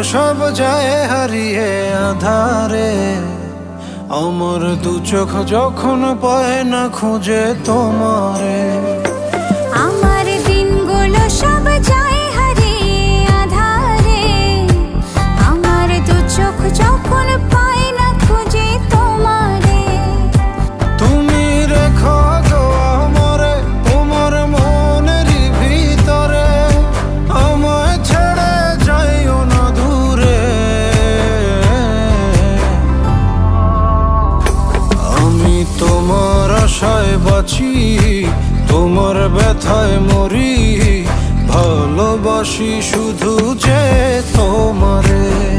সব যায় হারিয়ে আধারে। আমার দু চোখ যখন পায় না খুঁজে তোমারে। আমার দিনগুলো সব যায় হারিয়ে আধারে। আমার দু চোখ যখন পায় না খুঁজে তোমারে। তুমি রেখো গো আমারে তোমার মনেরই ভিতরে, আমায় ছেড়ে যাইও না দূরে। আমি তোমার আশায় বাঁচি, তোমার ব্যথায় মরি, ভালোবাসি শুধু যে তোমারে।